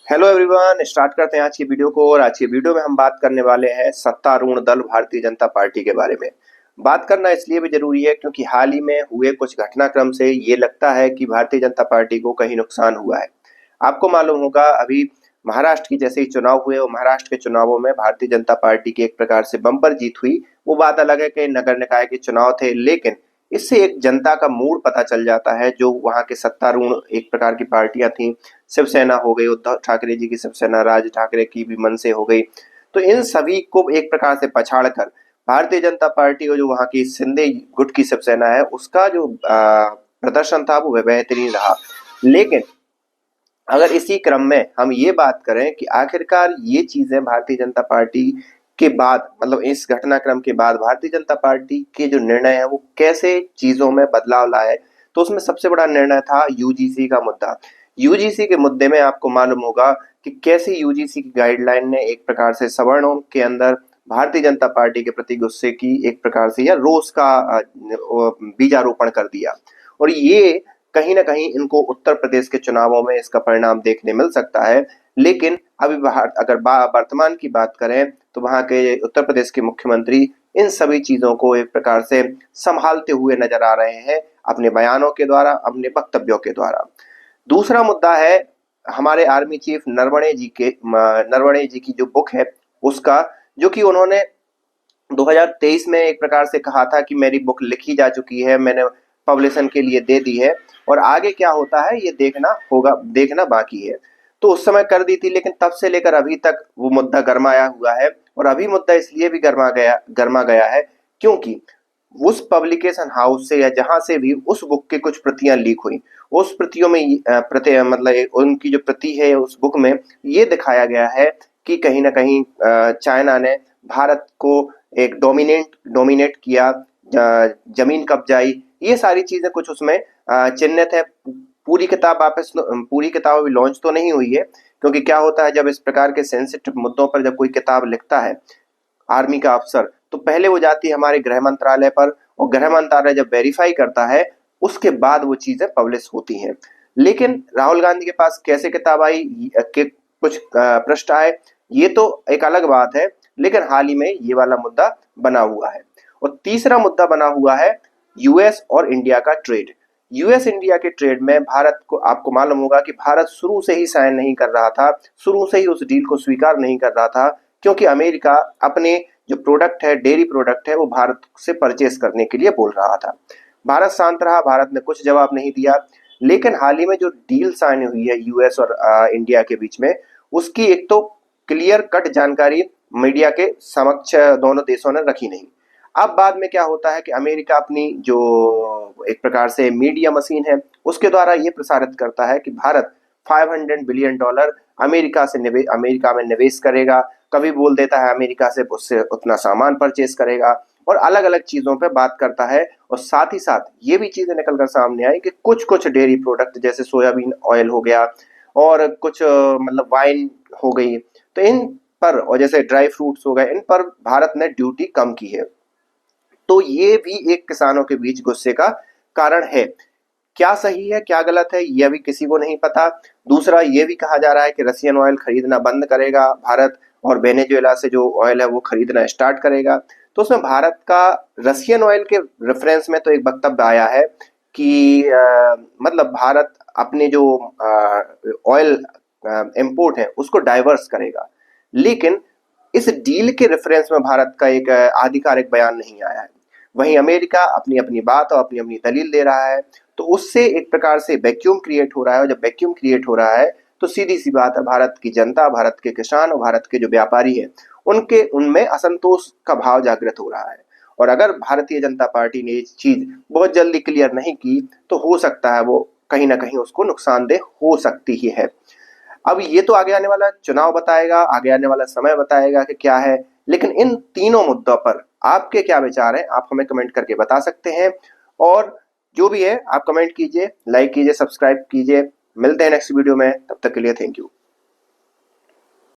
Hello everyone, start करते हैं आज की वीडियो को। और आज की वीडियो में हम बात करने वाले हैं सत्तारूढ़ दल भारतीय जनता पार्टी के बारे में। बात करना इसलिए भी जरूरी है क्योंकि हाल ही में हुए कुछ घटनाक्रम से ये लगता है कि भारतीय जनता पार्टी को कहीं नुकसान हुआ है। आपको मालूम होगा, अभी महाराष्ट्र की जैसे ही चुनाव हुए और महाराष्ट्र के चुनावों में भारतीय जनता पार्टी की एक प्रकार से बम्पर जीत हुई। वो बात अलग है कि नगर निकाय के चुनाव थे, लेकिन इससे एक जनता का मूड पता चल जाता है। जो वहां के सत्तारूढ़ एक प्रकार की पार्टियां थी, शिवसेना हो गई, उद्धव ठाकरे जी की शिवसेना, राज ठाकरे की भी मन से हो गई, तो इन सभी को एक प्रकार से पछाड़ कर भारतीय जनता पार्टी और जो वहां की शिंदे गुट की शिवसेना है, उसका जो प्रदर्शन था वो बेहतरीन रहा। लेकिन अगर इसी क्रम में हम ये बात करें कि आखिरकार ये चीजें भारतीय जनता पार्टी के बाद, मतलब इस घटनाक्रम के बाद भारतीय जनता पार्टी के जो निर्णय है वो कैसे चीजों में बदलाव लाए, तो उसमें सबसे बड़ा निर्णय था यूजीसी का मुद्दा। यूजीसी के मुद्दे में आपको मालूम होगा कि कैसे यूजीसी की गाइडलाइन ने एक प्रकार से सवर्णों के अंदर भारतीय जनता पार्टी के प्रति गुस्से की एक प्रकार से या रोष का बीजारोपण कर दिया। और ये कहीं ना कहीं इनको उत्तर प्रदेश के चुनावों में इसका परिणाम देखने मिल सकता है। लेकिन अभी अगर वर्तमान की बात करें तो वहां के उत्तर प्रदेश के मुख्यमंत्री इन सभी चीजों को एक प्रकार से संभालते हुए नजर आ रहे हैं, अपने बयानों के द्वारा, अपने वक्तव्यों के द्वारा। दूसरा मुद्दा है हमारे आर्मी चीफ नरवणे जी की जो बुक है उसका, जो कि उन्होंने 2023 में एक प्रकार से कहा था कि मेरी बुक लिखी जा चुकी है, मैंने पब्लिशन के लिए दे दी है और आगे क्या होता है ये देखना बाकी है। तो उस समय कर दी थी, लेकिन तब से लेकर अभी तक वो मुद्दा गरमाया हुआ है। और अभी मुद्दा इसलिए भी गरमा गया है क्योंकि उस पब्लिकेशन हाउस से या जहां से भी उस बुक की कुछ प्रतियां लीक हुई, उस प्रतियों में उनकी जो प्रति है उस बुक में ये दिखाया गया है कि कहीं ना कहीं चाइना ने भारत को एक डोमिनेट किया, जमीन कब्जाई, ये सारी चीजें कुछ उसमें चिन्हित है। पूरी किताब अभी लॉन्च तो नहीं हुई है, क्योंकि क्या होता है जब इस प्रकार के सेंसिटिव मुद्दों पर जब कोई किताब लिखता है आर्मी का अफसर, तो पहले वो जाती है हमारे गृह मंत्रालय पर, और गृह मंत्रालय जब वेरीफाई करता है उसके बाद वो चीजें पब्लिश होती हैं। लेकिन राहुल गांधी के पास कैसे किताब आई के कुछ पृष्ठ आए, ये तो एक अलग बात है। लेकिन हाल ही में ये वाला मुद्दा बना हुआ है। और तीसरा मुद्दा बना हुआ है यूएस और इंडिया का ट्रेड। यूएस इंडिया के ट्रेड में भारत को, आपको मालूम होगा कि भारत शुरू से ही साइन नहीं कर रहा था, शुरू से ही उस डील को स्वीकार नहीं कर रहा था, क्योंकि अमेरिका अपने जो प्रोडक्ट है, डेयरी प्रोडक्ट है, वो भारत से परचेस करने के लिए बोल रहा था। भारत शांत रहा, भारत ने कुछ जवाब नहीं दिया। लेकिन हाल ही में जो डील साइन हुई है यूएस और इंडिया के बीच में, उसकी एक तो क्लियर कट जानकारी मीडिया के समक्ष दोनों देशों ने रखी नहीं। अब बाद में क्या होता है कि अमेरिका अपनी जो एक प्रकार से मीडिया मशीन है उसके द्वारा ये प्रसारित करता है कि भारत $500 बिलियन अमेरिका में निवेश करेगा। कभी बोल देता है अमेरिका से उससे उतना सामान परचेस करेगा, और अलग अलग चीजों पे बात करता है। और साथ ही साथ ये भी चीजें निकलकर सामने आई कि कुछ कुछ डेयरी प्रोडक्ट जैसे सोयाबीन ऑयल हो गया और कुछ मतलब वाइन हो गई, तो इन पर, और जैसे ड्राई फ्रूट्स हो गए, इन पर भारत ने ड्यूटी कम की है। तो ये भी एक किसानों के बीच गुस्से का कारण है। क्या सही है क्या गलत है ये अभी किसी को नहीं पता। दूसरा, ये भी कहा जा रहा है कि रशियन ऑयल खरीदना बंद करेगा भारत, और वेनेजुएला से जो ऑयल है वो खरीदना स्टार्ट करेगा। तो उसमें भारत का रशियन ऑयल के रेफरेंस में तो एक वक्तव्य आया है कि मतलब भारत अपने जो ऑयल इंपोर्ट है उसको डाइवर्स करेगा। लेकिन इस डील के रेफरेंस में भारत का एक आधिकारिक बयान नहीं आया है। वहीं अमेरिका अपनी अपनी बात और अपनी अपनी दलील दे रहा है। तो उससे एक प्रकार से वैक्यूम क्रिएट हो रहा है, और जब वैक्यूम क्रिएट हो रहा है तो सीधी सी बात है, भारत की जनता, भारत के किसान और भारत के जो व्यापारी है उनमें असंतोष का भाव जागृत हो रहा है। और अगर भारतीय जनता पार्टी ने ये चीज बहुत जल्दी क्लियर नहीं की तो हो सकता है वो कहीं ना कहीं उसको नुकसानदेह हो सकती ही है। अब ये तो आगे आने वाला चुनाव बताएगा, आगे आने वाला समय बताएगा कि क्या है। लेकिन इन तीनों मुद्दों पर आपके क्या विचार हैं, आप हमें कमेंट करके बता सकते हैं। और जो भी है आप कमेंट कीजिए, लाइक कीजिए, सब्सक्राइब कीजिए। मिलते हैं नेक्स्ट वीडियो में, तब तक के लिए थैंक यू।